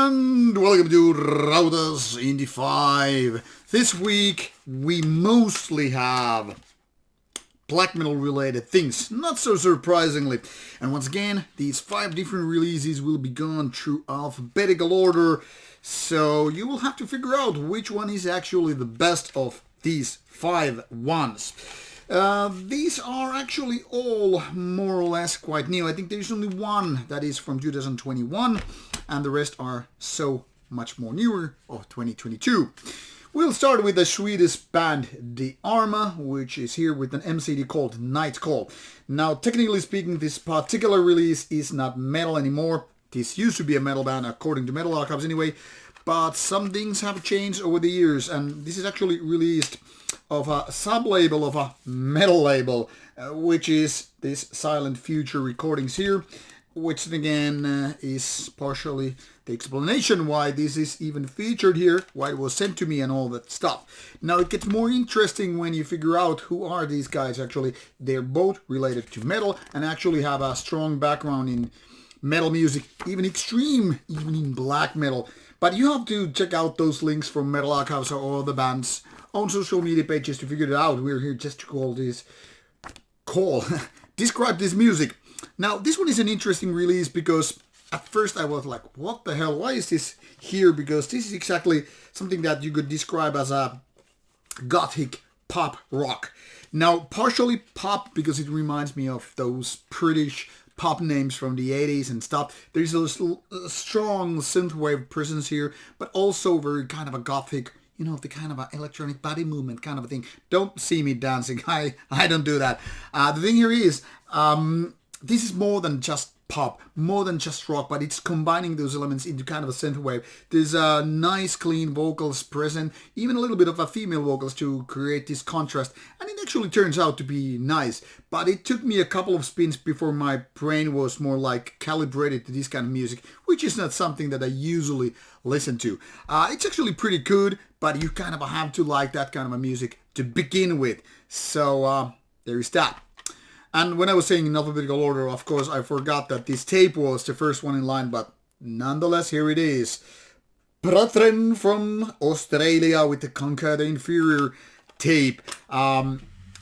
And welcome to Rauta's Indie 5. This week we mostly have black metal related things, not so surprisingly. And once again, these 5 different releases will be gone through alphabetical order, so you will have to figure out which one is actually the best of these 5 ones. These are actually all more or less quite new. I think there's only one that is from 2021, and the rest are so much more newer, of 2022. We'll start with the Swedish band the Arma, which is here with an MCD called Nightcall. Now, technically speaking, this particular release is not metal anymore. This used to be a metal band, according to Metal Archives anyway, but some things have changed over the years, and this is actually released of a sub-label of a metal label, which is this Silent Future Recordings here, which again is partially the explanation why this is even featured here, why it was sent to me and all that stuff. Now it gets more interesting when you figure out who are these guys actually. They're both related to metal and actually have a strong background in metal music, even extreme, even in black metal. But you have to check out those links from Metal Archives or all the band's own social media pages to figure it out. We're here just to describe this music. Now, this one is an interesting release because at first I was like, what the hell, why is this here? Because this is exactly something that you could describe as a gothic pop rock. Now, partially pop because it reminds me of those British pop names from the 80s and stuff. There's a strong synthwave presence here, but also very kind of a gothic, you know, the kind of an electronic body movement kind of a thing. Don't see me dancing. I don't do that. The thing here is, this is more than just pop, more than just rock, but it's combining those elements into kind of a synthwave. There's nice clean vocals present, even a little bit of a female vocals to create this contrast, and it actually turns out to be nice. But it took me a couple of spins before my brain was more like calibrated to this kind of music, which is not something that I usually listen to. It's actually pretty good, but you kind of have to like that kind of a music to begin with. So there is that. And when I was saying in alphabetical order, of course, I forgot that this tape was the first one in line, but nonetheless, here it is. Brethren from Australia with the Conquer the Inferior tape.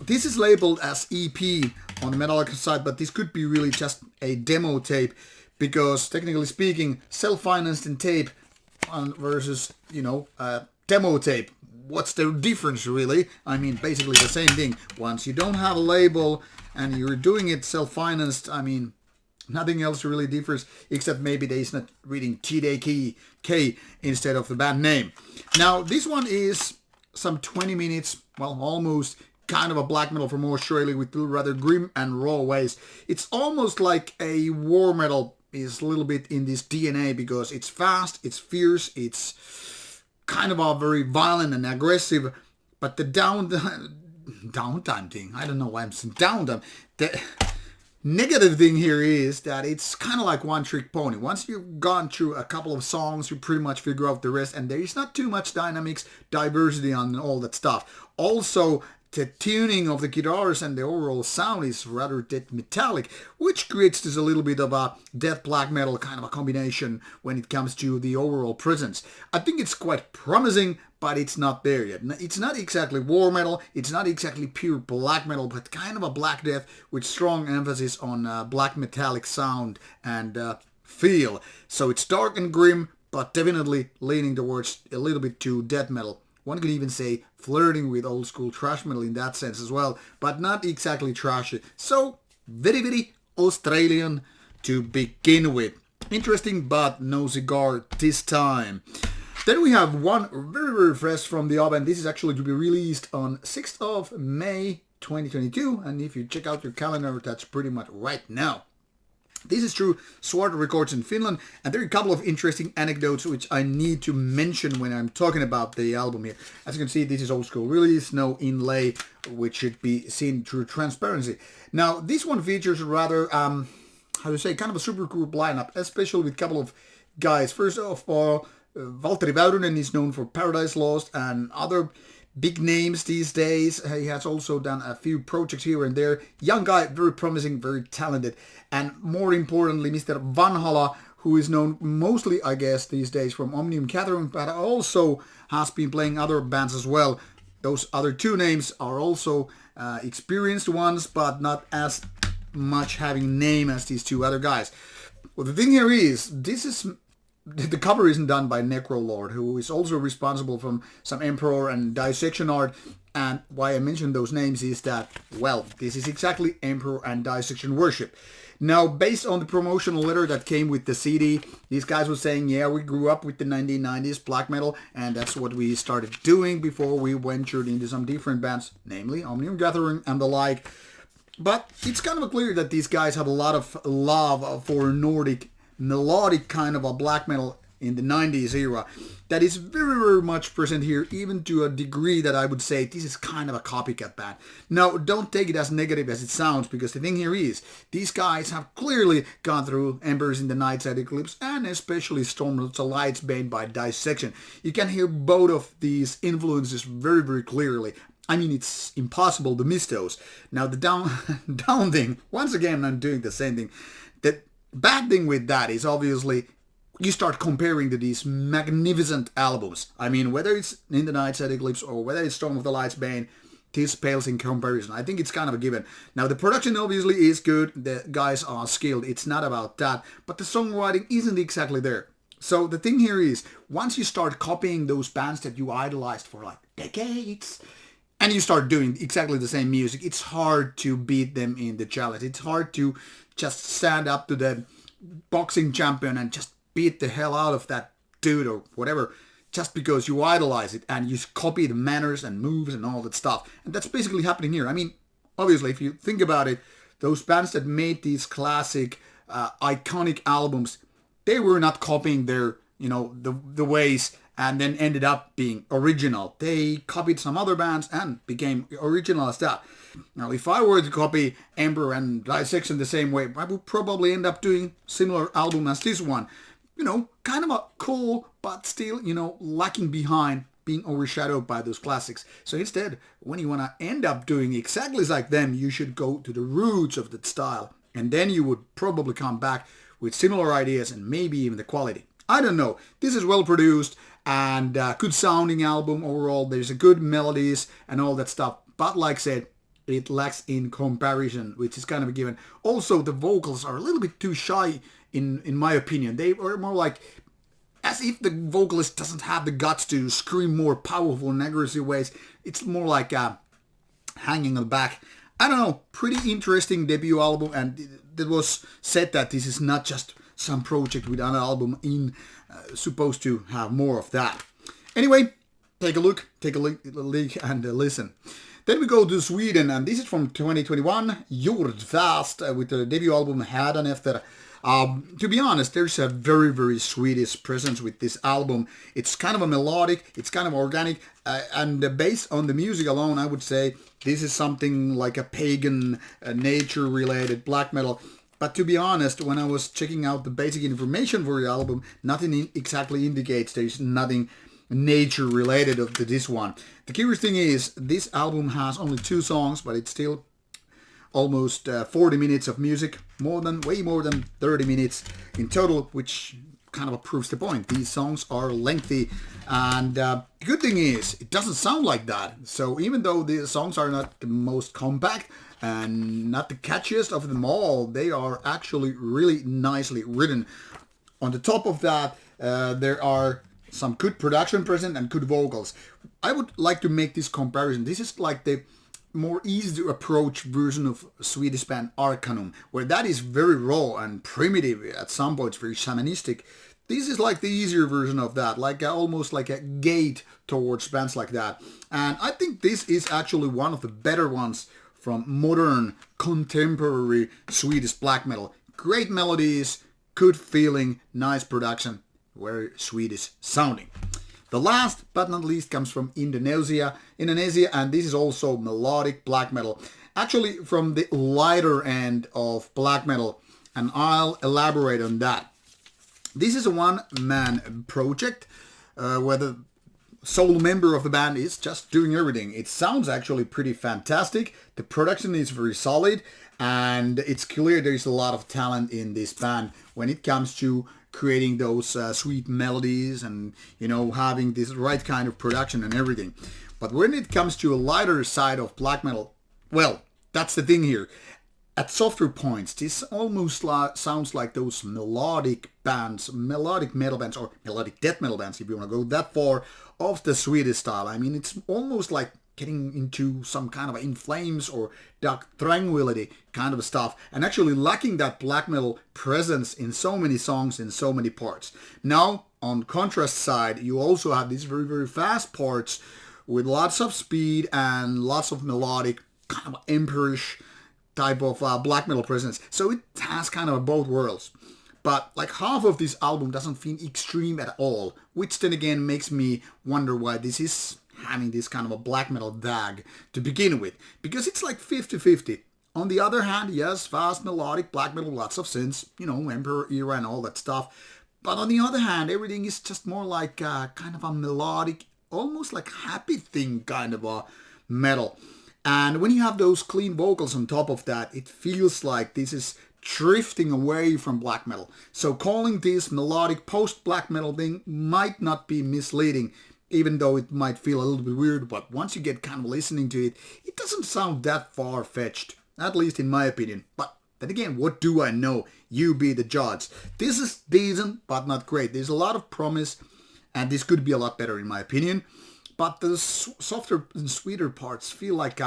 This is labeled as EP on the Metal Archive side, but this could be really just a demo tape, because technically speaking, self-financed in tape versus, you know, demo tape. What's the difference really? I mean, basically the same thing. Once you don't have a label and you're doing it self-financed, I mean, nothing else really differs, except maybe they's not reading TDK instead of the band name. Now, this one is some 20 minutes, well, almost kind of a black metal from Australia with rather grim and raw ways. It's almost like a war metal is a little bit in this DNA, because it's fast, it's fierce, it's kind of a very violent and aggressive, but the downtime thing, I don't know why I'm saying downtime. The negative thing here is that it's kind of like one trick pony. Once you've gone through a couple of songs, you pretty much figure out the rest, and there is not too much dynamics, diversity on all that stuff. Also, the tuning of the guitars and the overall sound is rather death metallic, which creates this a little bit of a death black metal kind of a combination when it comes to the overall presence. I think it's quite promising, but it's not there yet. It's not exactly war metal, it's not exactly pure black metal, but kind of a black death with strong emphasis on black metallic sound and feel. So it's dark and grim, but definitely leaning towards a little bit to death metal. One could even say flirting with old school thrash metal in that sense as well, but not exactly trashy. So, very, very Australian to begin with. Interesting, but no cigar this time. Then we have one very, very fresh from the oven. This is actually to be released on 6th of May 2022, and if you check out your calendar, that's pretty much right now. This is through Sword Records in Finland, and there are a couple of interesting anecdotes which I need to mention when I'm talking about the album here. As you can see, this is old school release, no inlay, which should be seen through transparency. Now, this one features rather, how to say, kind of a super group lineup, especially with a couple of guys. First of all, Valtteri Väyrynen is known for Paradise Lost and other big names these days. He has also done a few projects here and there. Young guy, very promising, very talented. And more importantly, Mr. Vanhala, who is known mostly, I guess, these days from Omnium Gathering, but also has been playing other bands as well. Those other two names are also experienced ones, but not as much having name as these two other guys. Well, the thing here is, the cover isn't done by Necrolord, who is also responsible for some Emperor and Dissection art. And why I mentioned those names is that, well, this is exactly Emperor and Dissection worship. Now, based on the promotional letter that came with the CD, these guys were saying, yeah, we grew up with the 1990s black metal, and that's what we started doing before we ventured into some different bands, namely Omnium Gathering and the like. But it's kind of clear that these guys have a lot of love for Nordic melodic kind of a black metal in the 90s era that is very, very much present here, even to a degree that I would say this is kind of a copycat band. Now, don't take it as negative as it sounds, because the thing here is, these guys have clearly gone through Embers in the Nightside Eclipse and especially Storm of the Light's Bane by Dissection. You can hear both of these influences very, very clearly. I mean, it's impossible to miss those. Now, the down thing, once again, I'm doing the same thing. The bad thing with that is obviously you start comparing to these magnificent albums. I mean, whether it's In the Nightside Eclipse or whether it's Storm of the Light's Bane, this pales in comparison. I think it's kind of a given. Now, the production obviously is good. The guys are skilled. It's not about that. But the songwriting isn't exactly there. So the thing here is, once you start copying those bands that you idolized for like decades, and you start doing exactly the same music, it's hard to beat them in the challenge. It's hard to just stand up to the boxing champion and just beat the hell out of that dude or whatever, just because you idolize it and you copy the manners and moves and all that stuff. And that's basically happening here. I mean, obviously, if you think about it, those bands that made these classic, iconic albums, they were not copying their, the ways and then ended up being original. They copied some other bands and became original as that. Now, if I were to copy Emperor and Dissection the same way, I would probably end up doing similar album as this one. Kind of a cool, but still, lacking behind, being overshadowed by those classics. So instead, when you want to end up doing exactly like them, you should go to the roots of that style. And then you would probably come back with similar ideas and maybe even the quality. I don't know. This is well produced and good sounding album overall. There's a good melodies and all that stuff. But like I said, it lacks in comparison, which is kind of a given. Also, the vocals are a little bit too shy, in my opinion. They are more like as if the vocalist doesn't have the guts to scream more powerful and aggressive ways. It's more like hanging on the back. I don't know. Pretty interesting debut album, and it was said that this is not just some project with an album in, supposed to have more of that. Anyway, take a look, and listen. Then we go to Sweden, and this is from 2021, Jordfäst, with the debut album Hädanefter. To be honest, there's a very, very Swedish presence with this album. It's kind of a melodic, it's kind of organic, and based on the music alone, I would say this is something like a pagan, nature-related black metal. But to be honest, when I was checking out the basic information for the album, nothing exactly indicates there's nothing nature-related to this one. The curious thing is, this album has only 2 songs, but it's still almost 40 minutes of music, way more than 30 minutes in total, which kind of proves the point. These songs are lengthy, and the good thing is, it doesn't sound like that. So even though the songs are not the most compact and not the catchiest of them all, they are actually really nicely written. On the top of that, there are some good production present and good vocals. I would like to make this comparison. This is like the more easy to approach version of Swedish band Arcanum, where that is very raw and primitive, at some points very shamanistic. This is like the easier version of that, like almost like a gate towards bands like that. And I think this is actually one of the better ones from modern, contemporary Swedish black metal. Great melodies, good feeling, nice production, very Swedish sounding. The last but not least comes from Indonesia, and this is also melodic black metal. Actually from the lighter end of black metal, and I'll elaborate on that. This is a one-man project where the sole member of the band is just doing everything. It sounds actually pretty fantastic. The production is very solid, and it's clear there's a lot of talent in this band when it comes to creating those sweet melodies and, you know, having this right kind of production and everything. But when it comes to a lighter side of black metal, well, that's the thing here. At softer points, this almost sounds like those melodic bands, melodic metal bands, or melodic death metal bands, if you want to go that far, of the Swedish style. I mean, it's almost like getting into some kind of In Flames or Dark Tranquility kind of stuff, and actually lacking that black metal presence in so many songs, in so many parts. Now, on contrast side, you also have these very, very fast parts with lots of speed and lots of melodic, kind of Emperorish type of black metal presence. So it has kind of both worlds. But like half of this album doesn't feel extreme at all, which then again makes me wonder why this is having this kind of a black metal tag to begin with. Because it's like 50-50. On the other hand, yes, fast melodic black metal, lots of synths, you know, Emperor era and all that stuff. But on the other hand, everything is just more like kind of a melodic, almost like happy thing kind of a metal. And when you have those clean vocals on top of that, it feels like this is drifting away from black metal. So calling this melodic post-black metal thing might not be misleading, even though it might feel a little bit weird. But once you get kind of listening to it, it doesn't sound that far-fetched, at least in my opinion. But then again, what do I know? You be the judge. This is decent, but not great. There's a lot of promise, and this could be a lot better in my opinion. But the softer and sweeter parts feel like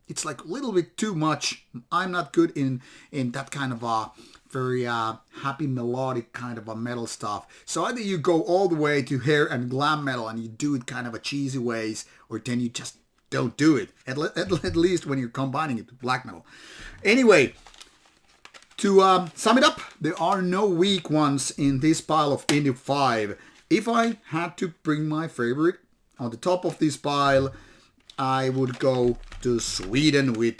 it's like a little bit too much. I'm not good in that kind of a very happy melodic kind of a metal stuff. So either you go all the way to hair and glam metal and you do it kind of a cheesy ways, or then you just don't do it. At least when you're combining it with black metal. Anyway, to sum it up, there are no weak ones in this pile of Indie 5. If I had to bring my favorite on the top of this pile, I would go to Sweden with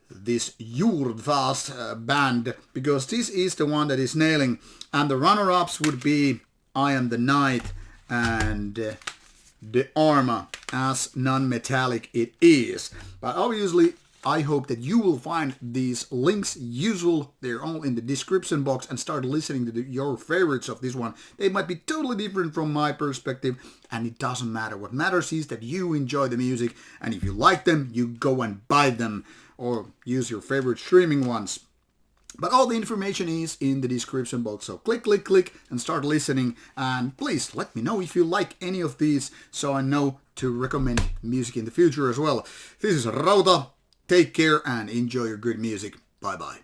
this Jordfäst band, because this is the one that is nailing. And the runner-ups would be I Am the Night and the Arma, as non-metallic it is. But obviously, I hope that you will find these links useful. They're all in the description box, and start listening to your favorites of this one. They might be totally different from my perspective, and it doesn't matter. What matters is that you enjoy the music, and if you like them, you go and buy them or use your favorite streaming ones. But all the information is in the description box, so click, click, click, and start listening. And please let me know if you like any of these, so I know to recommend music in the future as well. This is Rauta. Take care and enjoy your good music. Bye bye.